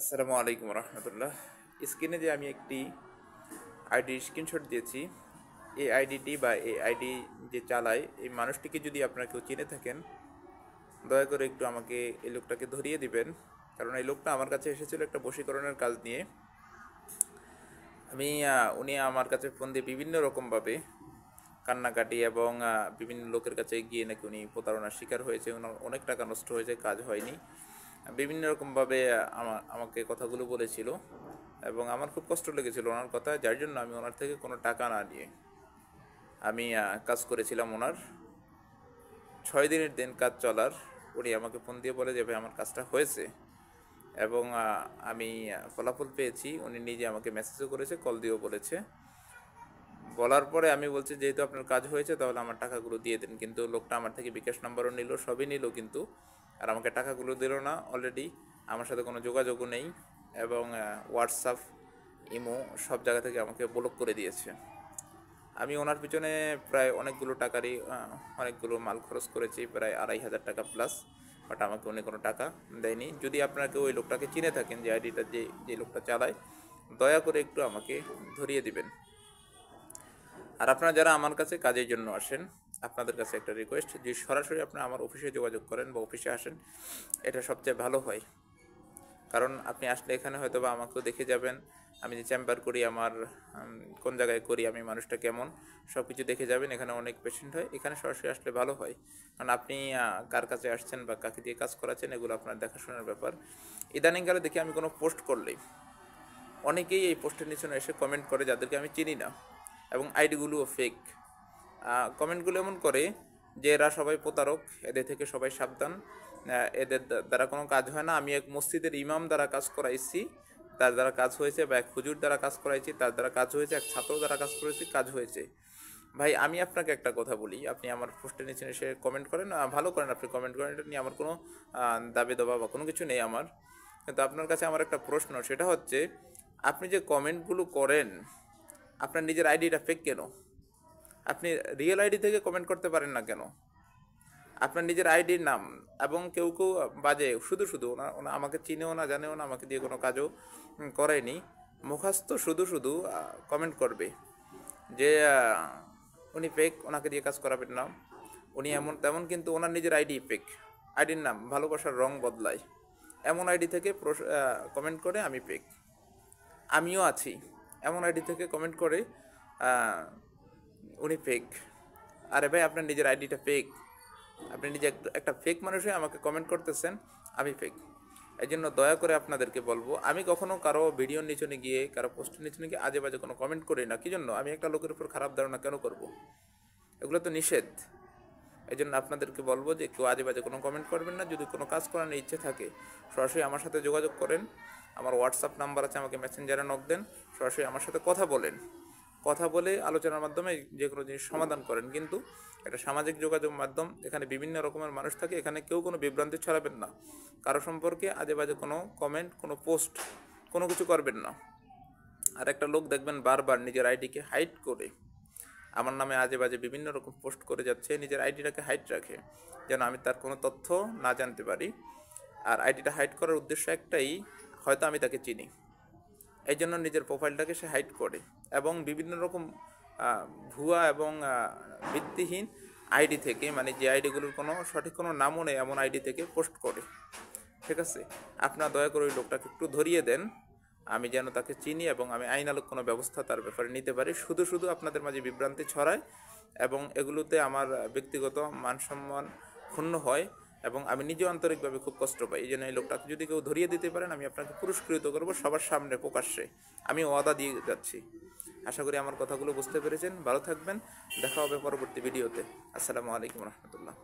আসসালামু আলাইকুম রহমতুল্লাহ। স্ক্রিনে যে আমি একটি আইডি স্ক্রিনশট দিয়েছি, এই আইডিটি বা এই আইডি যে চালায় এই মানুষটিকে যদি আপনারা কেউ চিনে থাকেন, দয়া করে একটু আমাকে এই লোকটাকে ধরিয়ে দিবেন। কারণ এই লোকটা আমার কাছে এসেছিল একটা বশীকরণের কাজ নিয়ে। উনি আমার কাছে ফোন দিয়ে বিভিন্ন রকমভাবে কান্নাকাটি এবং বিভিন্ন লোকের কাছে গিয়ে নাকি উনি প্রতারণার শিকার হয়েছে, ওনার অনেক টাকা নষ্ট হয়েছে, কাজ হয়নি। বিভিন্ন রকমভাবে আমাকে কথাগুলো বলেছিল এবং আমার খুব কষ্ট লেগেছিল ওনার কথা, যার জন্য আমি ওনার থেকে কোনো টাকা না নিয়ে আমি কাজ করেছিলাম ওনার। 6 দিনের দিন কাজ চলার উনি আমাকে ফোন দিয়ে বলে যে ভাই আমার কাজটা হয়েছে এবং আমি ফলাফল পেয়েছি। উনি নিজে আমাকে মেসেজও করেছে, কল দিয়েও বলেছে। বলার পরে আমি বলছি যেহেতু আপনার কাজ হয়েছে তাহলে আমার টাকাগুলো দিয়ে দিন, কিন্তু লোকটা আমার থেকে বিকাশ নাম্বারও নিল, সবই নিল, কিন্তু আর আমাকে টাকাগুলো দিল না। অলরেডি আমার সাথে কোনো যোগাযোগও নেই এবং হোয়াটসঅ্যাপ, ইমো সব জায়গা থেকে আমাকে ব্লক করে দিয়েছে। আমি ওনার পিছনে প্রায় অনেকগুলো মাল খরচ করেছি, প্রায় 2500 টাকা প্লাস, বাট আমাকে উনি কোনো টাকা দেয়নি। যদি আপনারা কেউ ওই লোকটাকে চিনে থাকেন, যে আইডিটা যে লোকটা চালায়, দয়া করে একটু আমাকে ধরিয়ে দিবেন। আর আপনারা যারা আমার কাছে কাজের জন্য আসেন, আপনাদের কাছে একটা রিকোয়েস্ট, যে সরাসরি আপনারা আমার অফিসে যোগাযোগ করেন বা অফিসে আসেন, এটা সবচেয়ে ভালো হয়। কারণ আপনি আসলে এখানে হয়তো বা আমাকেও দেখে যাবেন, আমি যে চেম্বার করি, আমার কোন জায়গায় করি, আমি মানুষটা কেমন, সব কিছু দেখে যাবেন। এখানে অনেক পেশেন্ট হয়, এখানে সরাসরি আসলে ভালো হয়। কারণ আপনি কার কাছে আসছেন বা কাকে দিয়ে কাজ করাচ্ছেন, এগুলো আপনার দেখাশোনার ব্যাপার। ইদানিংকালে দেখি আমি কোনো পোস্ট করলেই অনেকেই এই পোস্টের নিচে এসে কমেন্ট করে, যাদেরকে আমি চিনি না, এবং আইডিগুলোও ফেক। কমেন্টগুলো এমন করে যে এরা সবাই প্রতারক, এদের থেকে সবাই সাবধান, এদের দ্বারা কোনো কাজ হয় না। আমি এক মসজিদের ইমাম দ্বারা কাজ করাইছি, তার দ্বারা কাজ হয়েছে, বা এক হুজুর দ্বারা কাজ করাইছি, তার দ্বারা কাজ হয়েছে, এক ছাত্র দ্বারা কাজ করেছি, কাজ হয়েছে। ভাই আমি আপনাকে একটা কথা বলি, আপনি আমার পোস্টের নিচে এসে কমেন্ট করেন, ভালো করেন, আপনি কমেন্ট করেন, এটা নিয়ে আমার কোনো দাবি দাবা বা কোনো কিছু নেই আমার। কিন্তু আপনার কাছে আমার একটা প্রশ্ন, সেটা হচ্ছে আপনি যে কমেন্টগুলো করেন, আপনার নিজের আইডিটা ফেক কেন? আপনি রিয়েল আইডি থেকে কমেন্ট করতে পারেন না কেন? আপনার নিজের আইডির নাম, এবং কেউ কেউ বাজে শুধু শুধু, ওনা আমাকে চিনেও না, জানেও না, আমাকে দিয়ে কোনো কাজও করায়নি, মুখাস্ত শুধু শুধু কমেন্ট করবে যে উনি ফেক, ওনাকে দিয়ে কাজ করাবেন না, উনি এমন তেমন, কিন্তু ওনার নিজের আইডি ফেক। আইডির নাম ভালোবাসার রং বদলায়, এমন আইডি থেকে কমেন্ট করে আমি ফেক। আমিও আছি, এমন আইডি থেকে কমেন্ট করে উনি ফেক। আরে ভাই আপনার নিজের আইডিটা ফেক, আপনি নিজে একটা ফেক মানুষই আমাকে কমেন্ট করতেছেন আমি ফেক। এই জন্য দয়া করে আপনাদেরকে বলবো, আমি কখনো কারো ভিডিওর নিচনে গিয়ে, কারো পোস্টের নিচনে গিয়ে আজে বাজে কোনো কমেন্ট করি না। কি জন্য? আমি একটা লোকের উপর খারাপ ধারণা কেন করব? এগুলো তো নিষেধ। এই জন্য আপনাদেরকে বলবো যে কেউ আজে বাজে কোনো কমেন্ট করবেন না। যদি কোনো কাজ করানোর ইচ্ছে থাকে, সরাসরি আমার সাথে যোগাযোগ করেন। আমার হোয়াটসঅ্যাপ নাম্বার আছে, আমাকে মেসেঞ্জারে নক দেন, সরাসরি আমার সাথে কথা বলেন, কথা বলে আলোচনার মাধ্যমে যে কোনো জিনিস সমাধান করেন। কিন্তু এটা সামাজিক যোগাযোগ মাধ্যম, এখানে বিভিন্ন রকমের মানুষ থাকে, এখানে কেউ কোনো বিভ্রান্তি ছড়াবেন না, কারো সম্পর্কে আজে বাজে কোনো কমেন্ট, কোনো পোস্ট, কোনো কিছু করবেন না। আর একটা লোক দেখবেন বারবার নিজের আইডিকে হাইড করে আমার নামে আজে বাজে বিভিন্ন রকম পোস্ট করে যাচ্ছে, নিজের আইডিটাকে হাইড রাখে যেন আমি তার কোনো তথ্য না জানতে পারি। আর আইডিটা হাইড করার উদ্দেশ্য একটাই, হয়তো আমি তাকে চিনি, এই জন্য নিজের প্রোফাইলটাকে সে হাইড করে এবং বিভিন্ন রকম ভুয়া এবং ভিত্তিহীন আইডি থেকে, মানে যে আইডিগুলোর কোনো সঠিক কোনো নামও নেই, এমন আইডি থেকে পোস্ট করে। ঠিক আছে, আপনারা দয়া করে ওই লোকটাকে একটু ধরিয়ে দেন, আমি যেন তাকে চিনি এবং আমি আইনানুগ কোনো ব্যবস্থা তার ব্যাপারে নিতে পারি। শুধু শুধু আপনাদের মাঝে বিভ্রান্তি ছড়ায় এবং এগুলোতে আমার ব্যক্তিগত মান সম্মান ক্ষুণ্ণ হয় এবং আমি নিজেও আন্তরিকভাবে খুব কষ্ট পাই। এই জন্য এই লোকটাকে যদি কেউ ধরিয়ে দিতে পারেন, আমি আপনাকে পুরস্কৃত করবো সবার সামনে প্রকাশ্যে, আমি ওয়াদা দিয়ে যাচ্ছি। আশা করি আমার কথাগুলো বুঝতে পেরেছেন। ভালো থাকবেন, দেখা হবে পরবর্তী ভিডিওতে। আসসালামু আলাইকুম রহমতুল্লাহ।